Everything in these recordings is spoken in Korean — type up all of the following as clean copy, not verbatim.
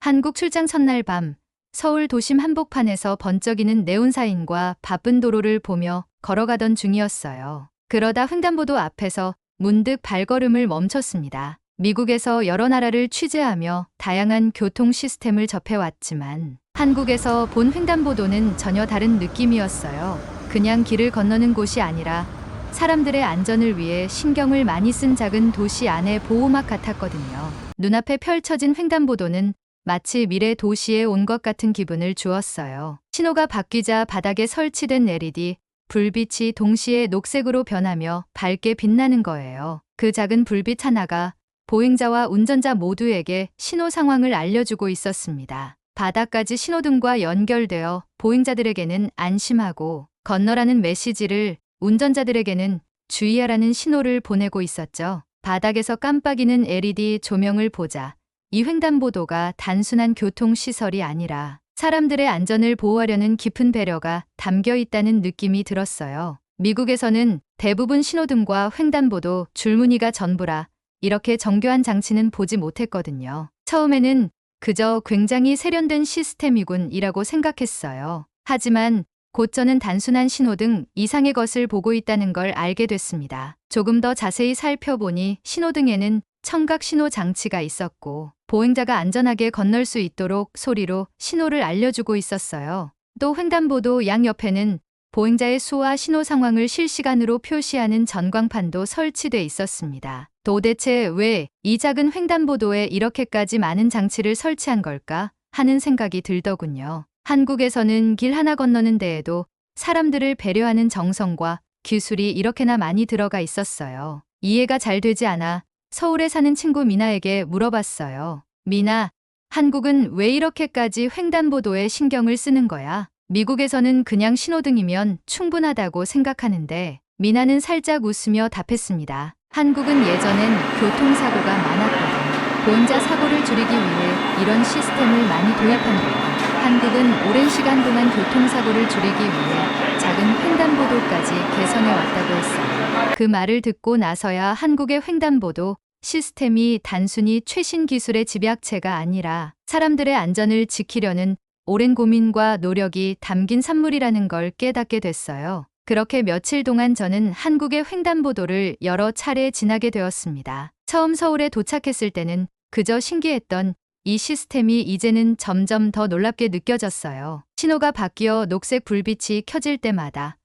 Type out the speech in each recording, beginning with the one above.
한국 출장 첫날 밤, 서울 도심 한복판에서 번쩍이는 네온사인과 바쁜 도로를 보며 걸어가던 중이었어요. 그러다 횡단보도 앞에서 문득 발걸음을 멈췄습니다. 미국에서 여러 나라를 취재하며 다양한 교통 시스템을 접해왔지만 한국에서 본 횡단보도는 전혀 다른 느낌이었어요. 그냥 길을 건너는 곳이 아니라 사람들의 안전을 위해 신경을 많이 쓴 작은 도시 안의 보호막 같았거든요. 눈앞에 펼쳐진 횡단보도는 마치 미래 도시에 온 것 같은 기분을 주었어요. 신호가 바뀌자 바닥에 설치된 LED, 불빛이 동시에 녹색으로 변하며 밝게 빛나는 거예요. 그 작은 불빛 하나가 보행자와 운전자 모두에게 신호 상황을 알려주고 있었습니다. 바닥까지 신호등과 연결되어 보행자들에게는 안심하고 건너라는 메시지를, 운전자들에게는 주의하라는 신호를 보내고 있었죠. 바닥에서 깜빡이는 LED 조명을 보자 이 횡단보도가 단순한 교통시설이 아니라 사람들의 안전을 보호하려는 깊은 배려가 담겨 있다는 느낌이 들었어요. 미국에서는 대부분 신호등과 횡단보도, 줄무늬가 전부라 이렇게 정교한 장치는 보지 못했거든요. 처음에는 그저 굉장히 세련된 시스템이군이라고 생각했어요. 하지만 곧 저는 단순한 신호등 이상의 것을 보고 있다는 걸 알게 됐습니다. 조금 더 자세히 살펴보니 신호등에는 청각 신호 장치가 있었고 보행자가 안전하게 건널 수 있도록 소리로 신호를 알려주고 있었어요. 또 횡단보도 양옆에는 보행자의 수와 신호 상황을 실시간으로 표시하는 전광판도 설치돼 있었습니다. 도대체 왜 이 작은 횡단보도에 이렇게까지 많은 장치를 설치한 걸까 하는 생각이 들더군요. 한국에서는 길 하나 건너는 데에도 사람들을 배려하는 정성과 기술이 이렇게나 많이 들어가 있었어요. 이해가 잘 되지 않아 서울에 사는 친구 미나에게 물어봤어요. 미나, 한국은 왜 이렇게까지 횡단보도에 신경을 쓰는 거야? 미국에서는 그냥 신호등이면 충분하다고 생각하는데 미나는 살짝 웃으며 답했습니다. 한국은 예전엔 교통사고가 많았거든. 보행자 사고를 줄이기 위해 이런 시스템을 많이 도입한 거야. 한국은 오랜 시간 동안 교통사고를 줄이기 위해 작은 횡단보도까지 개선해 왔다고 했어요. 그 말을 듣고 나서야 한국의 횡단보도 시스템이 단순히 최신 기술의 집약체가 아니라 사람들의 안전을 지키려는 오랜 고민과 노력이 담긴 산물이라는 걸 깨닫게 됐어요. 그렇게 며칠 동안 저는 한국의 횡단보도를 여러 차례 지나게 되었습니다. 처음 서울에 도착했을 때는 그저 신기했던 이 시스템이 이제는 점점 더 놀랍게 느껴졌어요. 신호가 바뀌어 녹색 불빛이 켜질 때마다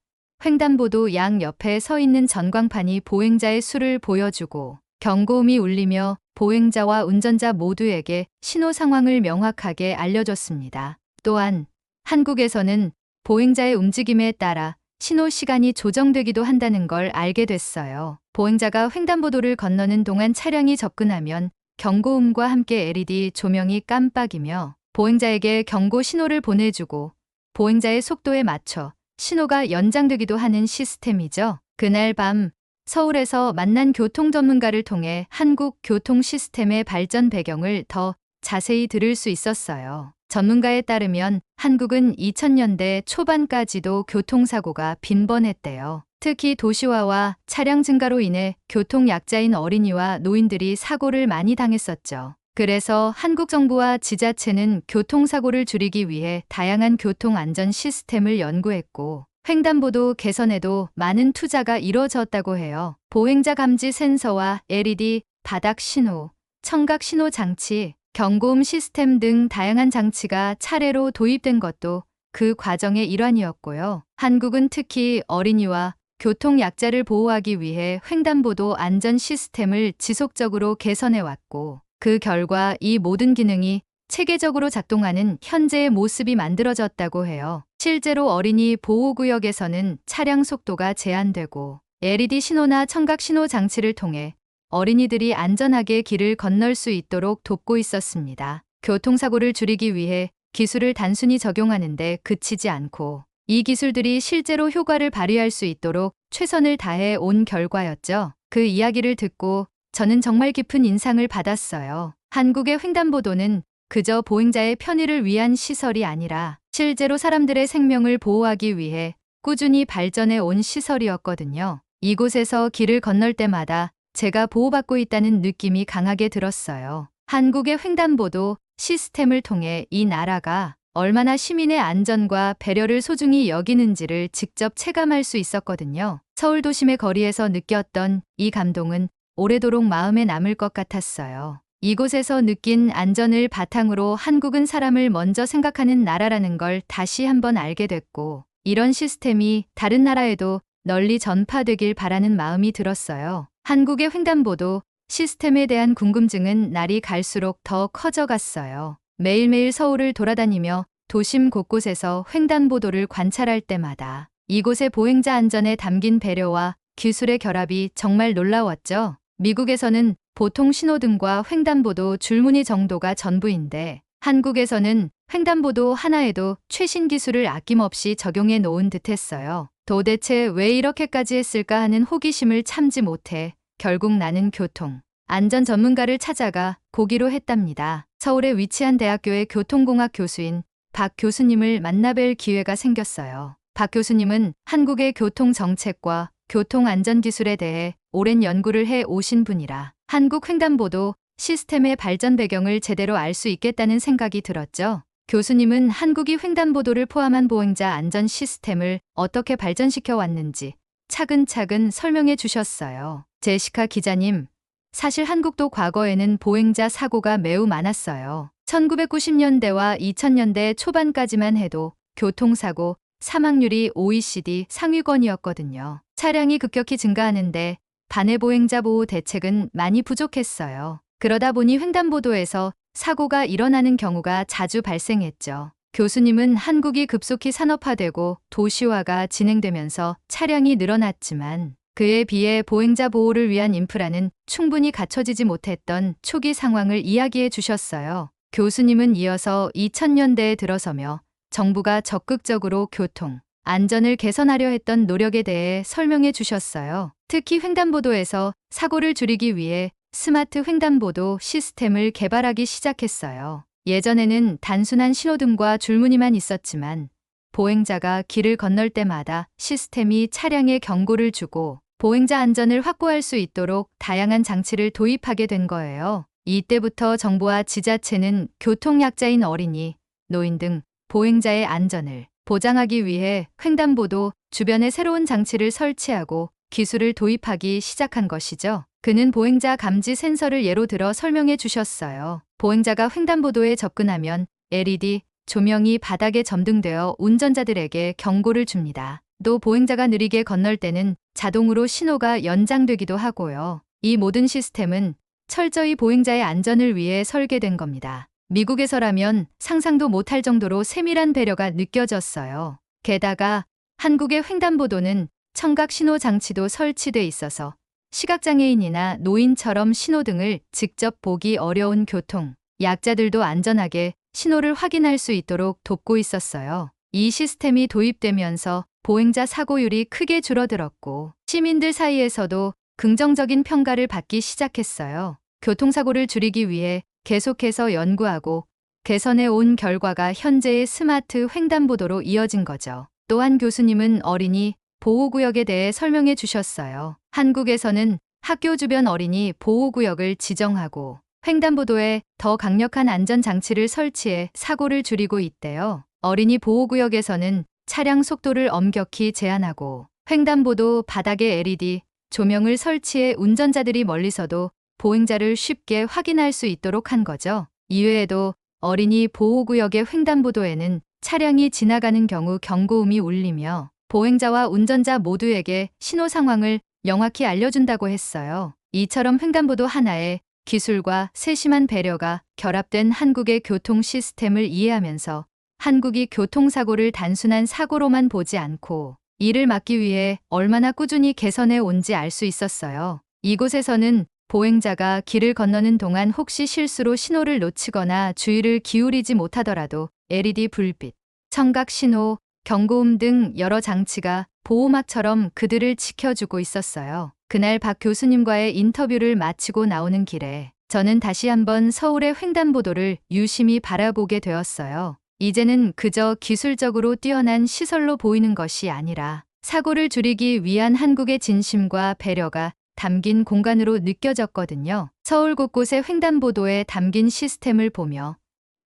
횡단보도 양 옆에 서 있는 전광판이 보행자의 수를 보여주고 경고음이 울리며 보행자와 운전자 모두에게 신호 상황을 명확하게 알려줬습니다. 또한 한국에서는 보행자의 움직임에 따라 신호 시간이 조정되기도 한다는 걸 알게 됐어요. 보행자가 횡단보도를 건너는 동안 차량이 접근하면 경고음과 함께 LED 조명이 깜빡이며 보행자에게 경고 신호를 보내주고 보행자의 속도에 맞춰 신호가 연장되기도 하는 시스템이죠. 그날 밤 서울에서 만난 교통 전문가를 통해 한국 교통 시스템의 발전 배경을 더 자세히 들을 수 있었어요. 전문가에 따르면 한국은 2000년대 초반까지도 교통사고가 빈번했대요. 특히 도시화와 차량 증가로 인해 교통약자인 어린이와 노인들이 사고를 많이 당했었죠. 그래서 한국 정부와 지자체는 교통사고를 줄이기 위해 다양한 교통안전 시스템을 연구했고 횡단보도 개선에도 많은 투자가 이루어졌다고 해요. 보행자 감지 센서와 LED, 바닥 신호, 청각 신호 장치, 경고음 시스템 등 다양한 장치가 차례로 도입된 것도 그 과정의 일환이었고요. 한국은 특히 어린이와 교통약자를 보호하기 위해 횡단보도 안전 시스템을 지속적으로 개선해왔고 그 결과 이 모든 기능이 체계적으로 작동하는 현재의 모습이 만들어졌다고 해요. 실제로 어린이 보호구역에서는 차량 속도가 제한되고 LED 신호나 청각 신호 장치를 통해 어린이들이 안전하게 길을 건널 수 있도록 돕고 있었습니다. 교통사고를 줄이기 위해 기술을 단순히 적용하는데 그치지 않고 이 기술들이 실제로 효과를 발휘할 수 있도록 최선을 다해 온 결과였죠. 그 이야기를 듣고 저는 정말 깊은 인상을 받았어요. 한국의 횡단보도는 그저 보행자의 편의를 위한 시설이 아니라 실제로 사람들의 생명을 보호하기 위해 꾸준히 발전해 온 시설이었거든요. 이곳에서 길을 건널 때마다 제가 보호받고 있다는 느낌이 강하게 들었어요. 한국의 횡단보도 시스템을 통해 이 나라가 얼마나 시민의 안전과 배려를 소중히 여기는지를 직접 체감할 수 있었거든요. 서울 도심의 거리에서 느꼈던 이 감동은 오래도록 마음에 남을 것 같았어요. 이곳에서 느낀 안전을 바탕으로 한국은 사람을 먼저 생각하는 나라라는 걸 다시 한번 알게 됐고, 이런 시스템이 다른 나라에도 널리 전파되길 바라는 마음이 들었어요. 한국의 횡단보도 시스템에 대한 궁금증은 날이 갈수록 더 커져갔어요. 매일매일 서울을 돌아다니며 도심 곳곳에서 횡단보도를 관찰할 때마다 이곳의 보행자 안전에 담긴 배려와 기술의 결합이 정말 놀라웠죠. 미국에서는 보통 신호등과 횡단보도 줄무늬 정도가 전부인데, 한국에서는 횡단보도 하나에도 최신 기술을 아낌없이 적용해 놓은 듯했어요. 도대체 왜 이렇게까지 했을까 하는 호기심을 참지 못해 결국 나는 교통 안전 전문가를 찾아가 고기로 했답니다. 서울에 위치한 대학교의 교통공학 교수인 박 교수님을 만나뵐 기회가 생겼어요. 박 교수님은 한국의 교통정책과 교통안전기술에 대해 오랜 연구를 해 오신 분이라 한국 횡단보도 시스템의 발전 배경을 제대로 알 수 있겠다는 생각이 들었죠. 교수님은 한국이 횡단보도를 포함한 보행자 안전 시스템을 어떻게 발전시켜 왔는지 차근차근 설명해 주셨어요. 제시카 기자님, 사실 한국도 과거에는 보행자 사고가 매우 많았어요. 1990년대와 2000년대 초반까지만 해도 교통사고 사망률이 OECD 상위권이었거든요. 차량이 급격히 증가하는데 반의 보행자 보호 대책은 많이 부족했어요. 그러다 보니 횡단보도에서 사고가 일어나는 경우가 자주 발생했죠. 교수님은 한국이 급속히 산업화되고 도시화가 진행되면서 차량이 늘어났지만 그에 비해 보행자 보호를 위한 인프라는 충분히 갖춰지지 못했던 초기 상황을 이야기해 주셨어요. 교수님은 이어서 2000년대에 들어서며 정부가 적극적으로 교통 안전을 개선하려 했던 노력에 대해 설명해 주셨어요. 특히 횡단보도에서 사고를 줄이기 위해 스마트 횡단보도 시스템을 개발하기 시작했어요. 예전에는 단순한 신호등과 줄무늬만 있었지만 보행자가 길을 건널 때마다 시스템이 차량에 경고를 주고 보행자 안전을 확보할 수 있도록 다양한 장치를 도입하게 된 거예요. 이때부터 정부와 지자체는 교통약자인 어린이, 노인 등 보행자의 안전을 보장하기 위해 횡단보도 주변에 새로운 장치를 설치하고 기술을 도입하기 시작한 것이죠. 그는 보행자 감지 센서를 예로 들어 설명해 주셨어요. 보행자가 횡단보도에 접근하면 LED 조명이 바닥에 점등되어 운전자들에게 경고를 줍니다. 또 보행자가 느리게 건널 때는 자동으로 신호가 연장되기도 하고요. 이 모든 시스템은 철저히 보행자의 안전을 위해 설계된 겁니다. 미국에서라면 상상도 못할 정도로 세밀한 배려가 느껴졌어요. 게다가 한국의 횡단보도는 청각 신호 장치도 설치돼 있어서 시각장애인이나 노인처럼 신호등을 직접 보기 어려운 교통 약자들도 안전하게 신호를 확인할 수 있도록 돕고 있었어요. 이 시스템이 도입되면서 보행자 사고율이 크게 줄어들었고 시민들 사이에서도 긍정적인 평가를 받기 시작했어요. 교통사고를 줄이기 위해 계속해서 연구하고 개선해 온 결과가 현재의 스마트 횡단보도로 이어진 거죠. 또한 교수님은 어린이 보호구역에 대해 설명해 주셨어요. 한국에서는 학교 주변 어린이 보호구역을 지정하고 횡단보도에 더 강력한 안전장치를 설치해 사고를 줄이고 있대요. 어린이 보호구역에서는 차량 속도를 엄격히 제한하고 횡단보도 바닥에 LED 조명을 설치해 운전자들이 멀리서도 보행자를 쉽게 확인할 수 있도록 한 거죠. 이외에도 어린이 보호구역의 횡단보도에는 차량이 지나가는 경우 경고음이 울리며 보행자와 운전자 모두에게 신호 상황을 명확히 알려준다고 했어요. 이처럼 횡단보도 하나에 기술과 세심한 배려가 결합된 한국의 교통 시스템을 이해하면서 한국이 교통사고를 단순한 사고로만 보지 않고 이를 막기 위해 얼마나 꾸준히 개선해 온지 알 수 있었어요. 이곳에서는 보행자가 길을 건너는 동안 혹시 실수로 신호를 놓치거나 주의를 기울이지 못하더라도 LED 불빛, 청각 신호, 경고음 등 여러 장치가 보호막처럼 그들을 지켜주고 있었어요. 그날 박 교수님과의 인터뷰를 마치고 나오는 길에 저는 다시 한번 서울의 횡단보도를 유심히 바라보게 되었어요. 이제는 그저 기술적으로 뛰어난 시설로 보이는 것이 아니라 사고를 줄이기 위한 한국의 진심과 배려가 담긴 공간으로 느껴졌거든요. 서울 곳곳의 횡단보도에 담긴 시스템을 보며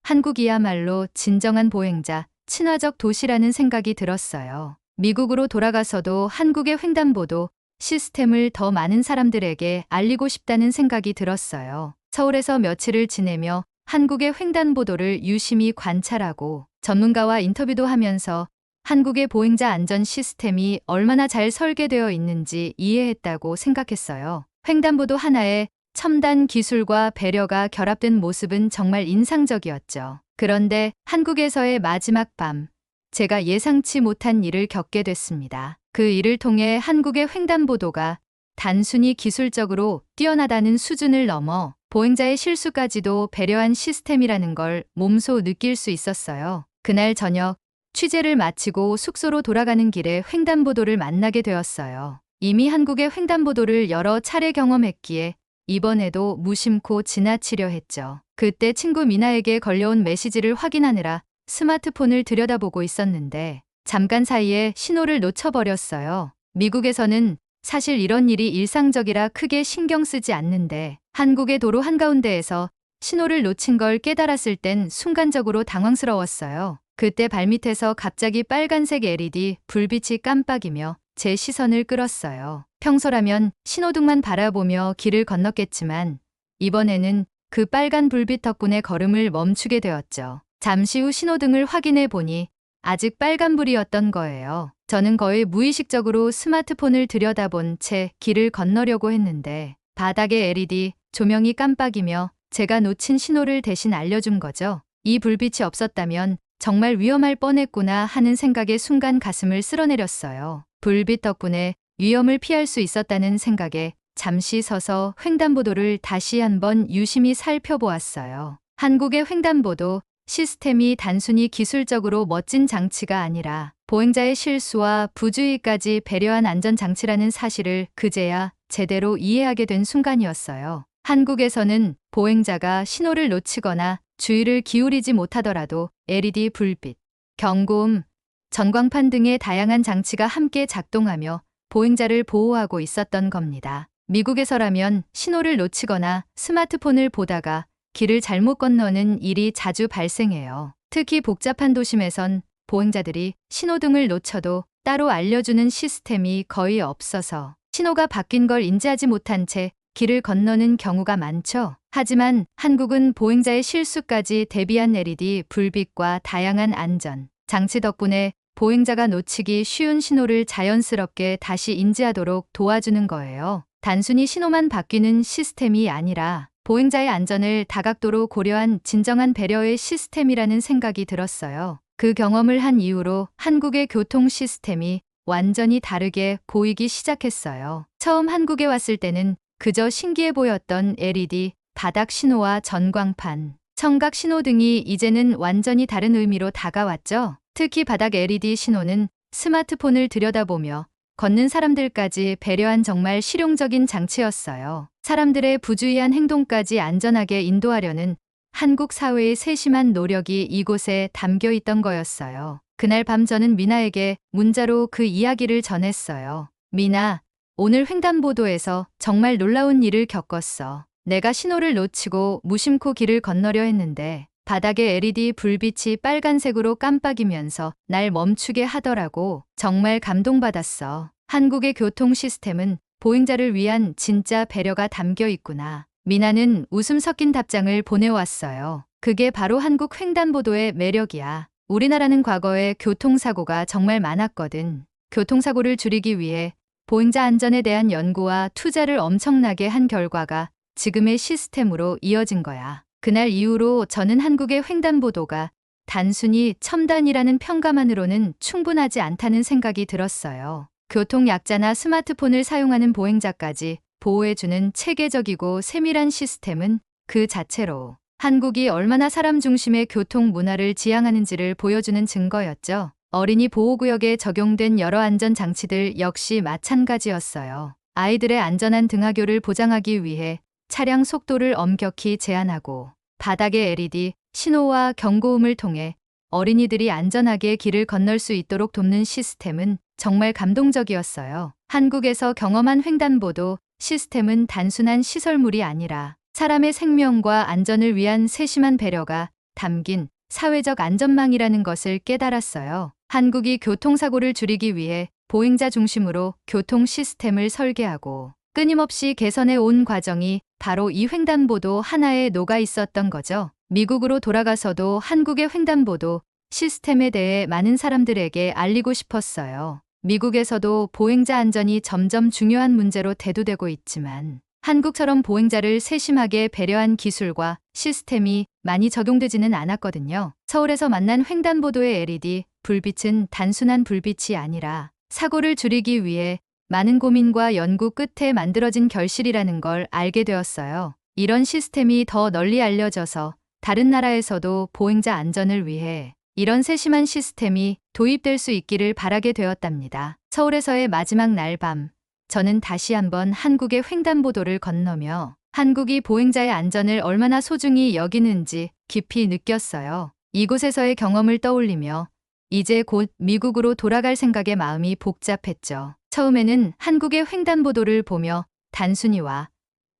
한국이야말로 진정한 보행자, 친화적 도시라는 생각이 들었어요. 미국으로 돌아가서도 한국의 횡단보도 시스템을 더 많은 사람들에게 알리고 싶다는 생각이 들었어요. 서울에서 며칠을 지내며 한국의 횡단보도를 유심히 관찰하고 전문가와 인터뷰도 하면서 한국의 보행자 안전 시스템이 얼마나 잘 설계되어 있는지 이해했다고 생각했어요. 횡단보도 하나에 첨단 기술과 배려가 결합된 모습은 정말 인상적이었죠. 그런데 한국에서의 마지막 밤, 제가 예상치 못한 일을 겪게 됐습니다. 그 일을 통해 한국의 횡단보도가 단순히 기술적으로 뛰어나다는 수준을 넘어 보행자의 실수까지도 배려한 시스템이라는 걸 몸소 느낄 수 있었어요. 그날 저녁 취재를 마치고 숙소로 돌아가는 길에 횡단보도를 만나게 되었어요. 이미 한국의 횡단보도를 여러 차례 경험했기에 이번에도 무심코 지나치려 했죠. 그때 친구 미나에게 걸려온 메시지를 확인하느라 스마트폰을 들여다보고 있었는데 잠깐 사이에 신호를 놓쳐버렸어요. 미국에서는 사실 이런 일이 일상적이라 크게 신경 쓰지 않는데 한국의 도로 한가운데에서 신호를 놓친 걸 깨달았을 땐 순간적으로 당황스러웠어요. 그때 발밑에서 갑자기 빨간색 LED 불빛이 깜빡이며 제 시선을 끌었어요. 평소라면 신호등만 바라보며 길을 건넜겠지만 이번에는 그 빨간 불빛 덕분에 걸음을 멈추게 되었죠. 잠시 후 신호등을 확인해 보니 아직 빨간불이었던 거예요. 저는 거의 무의식적으로 스마트폰을 들여다본 채 길을 건너려고 했는데 바닥에 LED 조명이 깜빡이며 제가 놓친 신호를 대신 알려준 거죠. 이 불빛이 없었다면 정말 위험할 뻔했구나 하는 생각에 순간 가슴을 쓸어내렸어요. 불빛 덕분에 위험을 피할 수 있었다는 생각에 잠시 서서 횡단보도를 다시 한번 유심히 살펴보았어요. 한국의 횡단보도 시스템이 단순히 기술적으로 멋진 장치가 아니라 보행자의 실수와 부주의까지 배려한 안전장치라는 사실을 그제야 제대로 이해하게 된 순간이었어요. 한국에서는 보행자가 신호를 놓치거나 주의를 기울이지 못하더라도 LED 불빛, 경고음, 전광판 등의 다양한 장치가 함께 작동하며 보행자를 보호하고 있었던 겁니다. 미국에서라면 신호를 놓치거나 스마트폰을 보다가 길을 잘못 건너는 일이 자주 발생해요. 특히 복잡한 도심에선 보행자들이 신호등을 놓쳐도 따로 알려주는 시스템이 거의 없어서 신호가 바뀐 걸 인지하지 못한 채 길을 건너는 경우가 많죠. 하지만 한국은 보행자의 실수까지 대비한 LED 불빛과 다양한 안전 장치 덕분에 보행자가 놓치기 쉬운 신호를 자연스럽게 다시 인지하도록 도와주는 거예요. 단순히 신호만 바뀌는 시스템이 아니라 보행자의 안전을 다각도로 고려한 진정한 배려의 시스템이라는 생각이 들었어요. 그 경험을 한 이후로 한국의 교통 시스템이 완전히 다르게 보이기 시작했어요. 처음 한국에 왔을 때는 그저 신기해 보였던 LED, 바닥 신호와 전광판, 청각 신호등이 이제는 완전히 다른 의미로 다가왔죠. 특히 바닥 LED 신호는 스마트폰을 들여다보며 걷는 사람들까지 배려한 정말 실용적인 장치였어요. 사람들의 부주의한 행동까지 안전하게 인도하려는 한국 사회의 세심한 노력이 이곳에 담겨 있던 거였어요. 그날 밤 저는 미나에게 문자로 그 이야기를 전했어요. 미나, 오늘 횡단보도에서 정말 놀라운 일을 겪었어. 내가 신호를 놓치고 무심코 길을 건너려 했는데 바닥에 LED 불빛이 빨간색으로 깜빡이면서 날 멈추게 하더라고. 정말 감동받았어. 한국의 교통 시스템은 보행자를 위한 진짜 배려가 담겨 있구나. 미나는 웃음 섞인 답장을 보내왔어요. 그게 바로 한국 횡단보도의 매력이야. 우리나라는 과거에 교통사고가 정말 많았거든. 교통사고를 줄이기 위해 보행자 안전에 대한 연구와 투자를 엄청나게 한 결과가 지금의 시스템으로 이어진 거야. 그날 이후로 저는 한국의 횡단보도가 단순히 첨단이라는 평가만으로는 충분하지 않다는 생각이 들었어요. 교통약자나 스마트폰을 사용하는 보행자까지 보호해주는 체계적이고 세밀한 시스템은 그 자체로 한국이 얼마나 사람 중심의 교통 문화를 지향하는지를 보여주는 증거였죠. 어린이 보호구역에 적용된 여러 안전장치들 역시 마찬가지였어요. 아이들의 안전한 등하교를 보장하기 위해 차량 속도를 엄격히 제한하고 바닥에 LED, 신호와 경고음을 통해 어린이들이 안전하게 길을 건널 수 있도록 돕는 시스템은 정말 감동적이었어요. 한국에서 경험한 횡단보도 시스템은 단순한 시설물이 아니라 사람의 생명과 안전을 위한 세심한 배려가 담긴 사회적 안전망이라는 것을 깨달았어요. 한국이 교통사고를 줄이기 위해 보행자 중심으로 교통 시스템을 설계하고 끊임없이 개선해 온 과정이 바로 이 횡단보도 하나에 녹아 있었던 거죠. 미국으로 돌아가서도 한국의 횡단보도 시스템에 대해 많은 사람들에게 알리고 싶었어요. 미국에서도 보행자 안전이 점점 중요한 문제로 대두되고 있지만 한국처럼 보행자를 세심하게 배려한 기술과 시스템이 많이 적용되지는 않았거든요. 서울에서 만난 횡단보도의 LED 불빛은 단순한 불빛이 아니라 사고를 줄이기 위해 많은 고민과 연구 끝에 만들어진 결실이라는 걸 알게 되었어요. 이런 시스템이 더 널리 알려져서 다른 나라에서도 보행자 안전을 위해 이런 세심한 시스템이 도입될 수 있기를 바라게 되었답니다. 서울에서의 마지막 날 밤, 저는 다시 한번 한국의 횡단보도를 건너며 한국이 보행자의 안전을 얼마나 소중히 여기는지 깊이 느꼈어요. 이곳에서의 경험을 떠올리며 이제 곧 미국으로 돌아갈 생각에 마음이 복잡했죠. 처음에는 한국의 횡단보도를 보며 단순히 와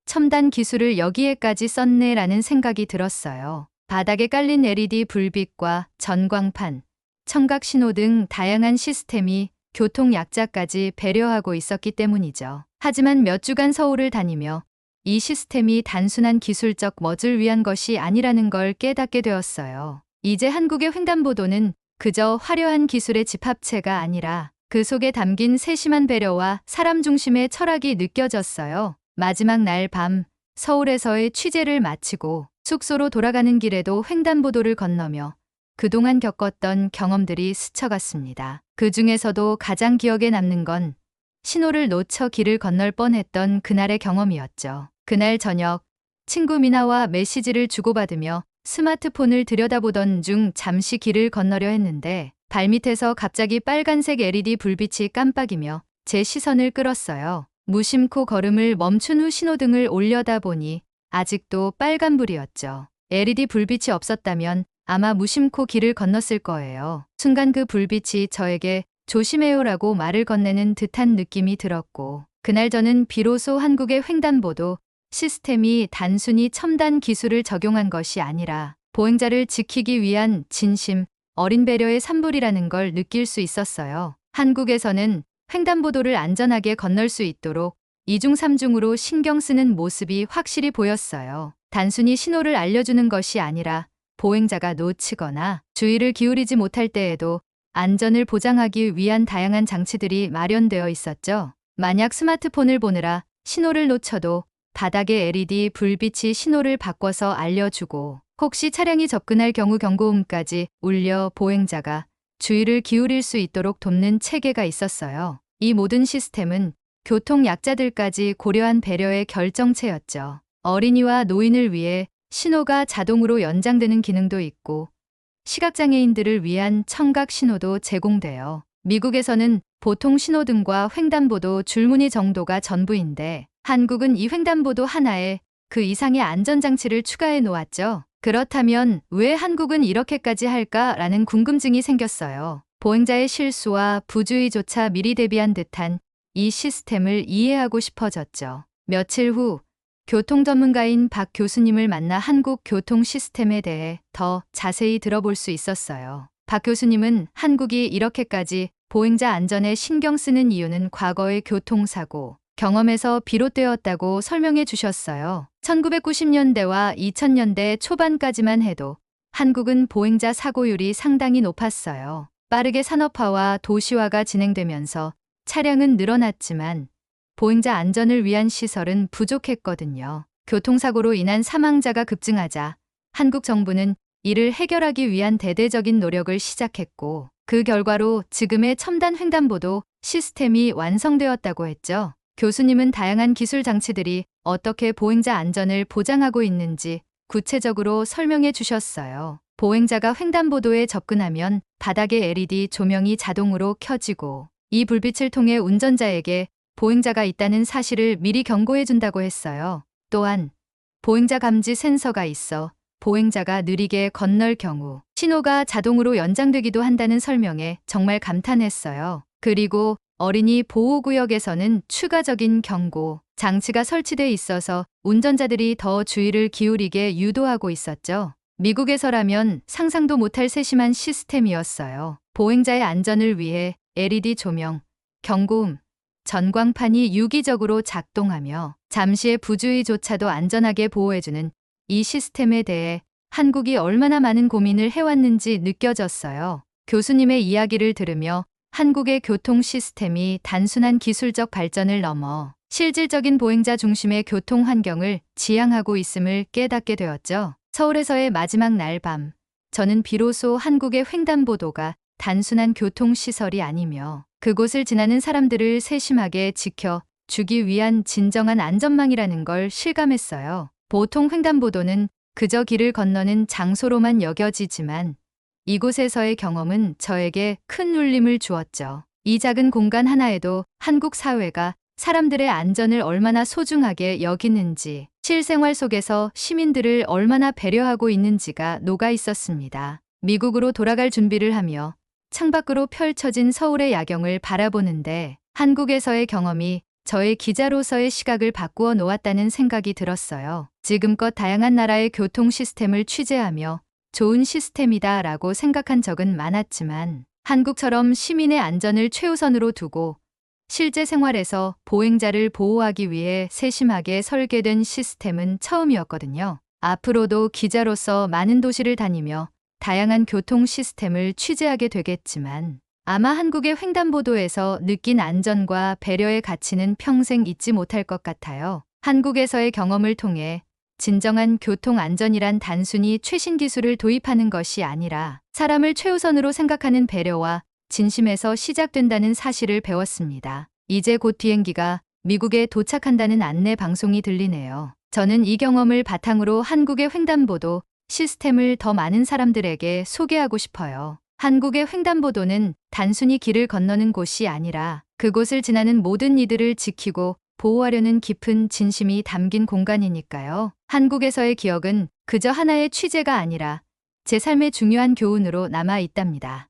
첨단 기술을 여기에까지 썼네라는 생각이 들었어요. 바닥에 깔린 LED 불빛과 전광판, 청각 신호 등 다양한 시스템이 교통 약자까지 배려하고 있었기 때문이죠. 하지만 몇 주간 서울을 다니며 이 시스템이 단순한 기술적 멋을 위한 것이 아니라는 걸 깨닫게 되었어요. 이제 한국의 횡단보도는 그저 화려한 기술의 집합체가 아니라 그 속에 담긴 세심한 배려와 사람 중심의 철학이 느껴졌어요. 마지막 날 밤 서울에서의 취재를 마치고 숙소로 돌아가는 길에도 횡단보도를 건너며 그동안 겪었던 경험들이 스쳐갔습니다. 그 중에서도 가장 기억에 남는 건 신호를 놓쳐 길을 건널 뻔했던 그날의 경험이었죠. 그날 저녁 친구 미나와 메시지를 주고받으며 스마트폰을 들여다보던 중 잠시 길을 건너려 했는데 발밑에서 갑자기 빨간색 LED 불빛이 깜빡이며 제 시선을 끌었어요. 무심코 걸음을 멈춘 후 신호등을 올려다보니 아직도 빨간불이었죠. LED 불빛이 없었다면 아마 무심코 길을 건넜을 거예요. 순간 그 불빛이 저에게 조심해요라고 말을 건네는 듯한 느낌이 들었고 그날 저는 비로소 한국의 횡단보도 시스템이 단순히 첨단 기술을 적용한 것이 아니라 보행자를 지키기 위한 진심, 어린 배려의 산물이라는 걸 느낄 수 있었어요. 한국에서는 횡단보도를 안전하게 건널 수 있도록 이중삼중으로 신경 쓰는 모습이 확실히 보였어요. 단순히 신호를 알려주는 것이 아니라 보행자가 놓치거나 주의를 기울이지 못할 때에도 안전을 보장하기 위한 다양한 장치들이 마련되어 있었죠. 만약 스마트폰을 보느라 신호를 놓쳐도 바닥에 LED 불빛이 신호를 바꿔서 알려주고 혹시 차량이 접근할 경우 경고음까지 울려 보행자가 주의를 기울일 수 있도록 돕는 체계가 있었어요. 이 모든 시스템은 교통 약자들까지 고려한 배려의 결정체였죠. 어린이와 노인을 위해 신호가 자동으로 연장되는 기능도 있고 시각장애인들을 위한 청각 신호도 제공돼요. 미국에서는 보통 신호등과 횡단보도 줄무늬 정도가 전부인데 한국은 이 횡단보도 하나에 그 이상의 안전장치를 추가해 놓았죠. 그렇다면 왜 한국은 이렇게까지 할까라는 궁금증이 생겼어요. 보행자의 실수와 부주의조차 미리 대비한 듯한 이 시스템을 이해하고 싶어졌죠. 며칠 후 교통 전문가인 박 교수님을 만나 한국 교통 시스템에 대해 더 자세히 들어볼 수 있었어요. 박 교수님은 한국이 이렇게까지 보행자 안전에 신경 쓰는 이유는 과거의 교통사고, 경험에서 비롯되었다고 설명해 주셨어요. 1990년대와 2000년대 초반까지만 해도 한국은 보행자 사고율이 상당히 높았어요. 빠르게 산업화와 도시화가 진행되면서 차량은 늘어났지만 보행자 안전을 위한 시설은 부족했거든요. 교통사고로 인한 사망자가 급증하자 한국 정부는 이를 해결하기 위한 대대적인 노력을 시작했고 그 결과로 지금의 첨단 횡단보도 시스템이 완성되었다고 했죠. 교수님은 다양한 기술 장치들이 어떻게 보행자 안전을 보장하고 있는지 구체적으로 설명해 주셨어요. 보행자가 횡단보도에 접근하면 바닥에 LED 조명이 자동으로 켜지고 이 불빛을 통해 운전자에게 보행자가 있다는 사실을 미리 경고해 준다고 했어요. 또한 보행자 감지 센서가 있어 보행자가 느리게 건널 경우 신호가 자동으로 연장되기도 한다는 설명에 정말 감탄했어요. 그리고 어린이 보호구역에서는 추가적인 경고 장치가 설치돼 있어서 운전자들이 더 주의를 기울이게 유도하고 있었죠. 미국에서라면 상상도 못할 세심한 시스템이었어요. 보행자의 안전을 위해 LED 조명, 경고음, 전광판이 유기적으로 작동하며 잠시의 부주의조차도 안전하게 보호해주는 이 시스템에 대해 한국이 얼마나 많은 고민을 해왔는지 느껴졌어요. 교수님의 이야기를 들으며 한국의 교통 시스템이 단순한 기술적 발전을 넘어 실질적인 보행자 중심의 교통 환경을 지향하고 있음을 깨닫게 되었죠. 서울에서의 마지막 날 밤, 저는 비로소 한국의 횡단보도가 단순한 교통시설이 아니며 그곳을 지나는 사람들을 세심하게 지켜 주기 위한 진정한 안전망이라는 걸 실감했어요. 보통 횡단보도는 그저 길을 건너는 장소로만 여겨지지만 이곳에서의 경험은 저에게 큰 울림을 주었죠. 이 작은 공간 하나에도 한국 사회가 사람들의 안전을 얼마나 소중하게 여기는지, 실생활 속에서 시민들을 얼마나 배려하고 있는지가 녹아 있었습니다. 미국으로 돌아갈 준비를 하며 창밖으로 펼쳐진 서울의 야경을 바라보는데 한국에서의 경험이 저의 기자로서의 시각을 바꾸어 놓았다는 생각이 들었어요. 지금껏 다양한 나라의 교통 시스템을 취재하며 좋은 시스템이다 라고 생각한 적은 많았지만 한국처럼 시민의 안전을 최우선으로 두고 실제 생활에서 보행자를 보호하기 위해 세심하게 설계된 시스템은 처음이었거든요. 앞으로도 기자로서 많은 도시를 다니며 다양한 교통 시스템을 취재하게 되겠지만 아마 한국의 횡단보도에서 느낀 안전과 배려의 가치는 평생 잊지 못할 것 같아요. 한국에서의 경험을 통해 진정한 교통 안전이란 단순히 최신 기술을 도입하는 것이 아니라 사람을 최우선으로 생각하는 배려와 진심에서 시작된다는 사실을 배웠습니다. 이제 곧 비행기가 미국에 도착한다는 안내 방송이 들리네요. 저는 이 경험을 바탕으로 한국의 횡단보도 시스템을 더 많은 사람들에게 소개하고 싶어요. 한국의 횡단보도는 단순히 길을 건너는 곳이 아니라 그곳을 지나는 모든 이들을 지키고 보호하려는 깊은 진심이 담긴 공간이니까요. 한국에서의 기억은 그저 하나의 취재가 아니라 제 삶의 중요한 교훈으로 남아 있답니다.